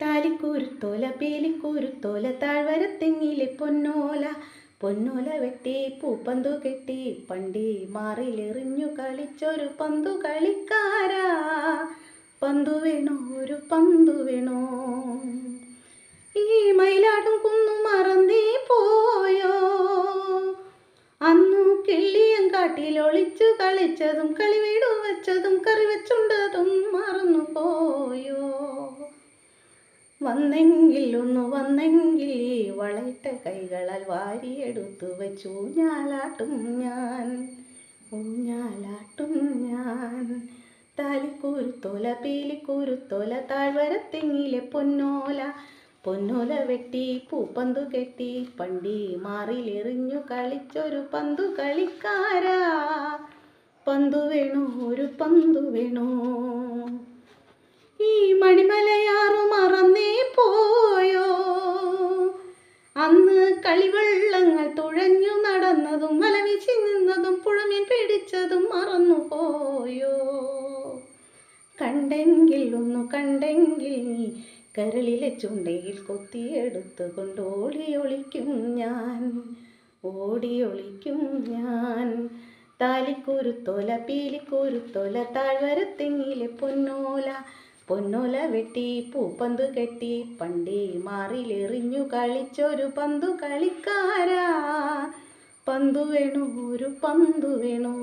താലിക്കൂരുത്തോല പീലിക്കൂരുത്തോല താഴ്വരത്തെങ്ങിലെ പൊന്നോല പൊന്നോല വെട്ടി പൂപ്പന്തു കെട്ടി പണ്ടി മാറിലെറിഞ്ഞു കളിച്ചൊരു പന്തു കളിക്കാരാ. പന്തു വേണോ, ഒരു പന്തു വേണോ? ഈ മയിലാടും കുന്നു മറന്നേ പോയോ? അന്നു കിള്ളിയങ്കാട്ടിൽ ഒളിച്ചു കളിച്ചതും കളിവീടു വെച്ചതും കറി വെച്ചുണ്ടതും മറന്നു പോയോ? വന്നെങ്കിൽ ഒന്ന് വന്നെങ്കിൽ ഈ വളയിട്ട കൈകളാൽ വാരിയെടുത്തു വെച്ചു ഊഞ്ഞാലാട്ടും ഞാൻ, ഊഞ്ഞാലാട്ടും ഞാൻ. താലിക്കൂരുത്തോല പീലിക്കൂരുത്തോല താഴ്വരത്തെങ്ങിലെ പൊന്നോല പൊന്നോല വെട്ടി പൂപ്പന്തു കെട്ടി പണ്ടി മാറിലെറിഞ്ഞു കളിച്ചൊരു പന്തു കളിക്കാരാ. പന്തു വേണോ, ഒരു പന്തു വേണോ? ഈ മണിമലയാറു മറന്നേ പോയോ? അന്ന് കളിവെള്ളങ്ങൾ തുഴഞ്ഞു നടന്നതും വലവീശി നിന്നതും പുഴമീൻ പിടിച്ചതും മറന്നു പോയോ? കണ്ടെങ്കിൽ ഒന്നു കണ്ടെങ്കിൽ നീ കരളിലെ ചുണ്ടയിൽ കൊത്തിയെടുത്തുകൊണ്ട് ഓടിയൊളിക്കും ഞാൻ, ഓടിയൊളിക്കും ഞാൻ. താലിക്കൂരുത്തോല പീലിക്കൂരുത്തോല താഴ്വരത്തെങ്ങിലെ പൊന്നോല പൊന്നോല വെട്ടി പൂപ്പന്തു കെട്ടി പണ്ടി മാറിലെറിഞ്ഞു കളിച്ചൊരു പന്തു കളിക്കാരാ. പന്തു വേണോ, ഒരു പന്തു വേണോ?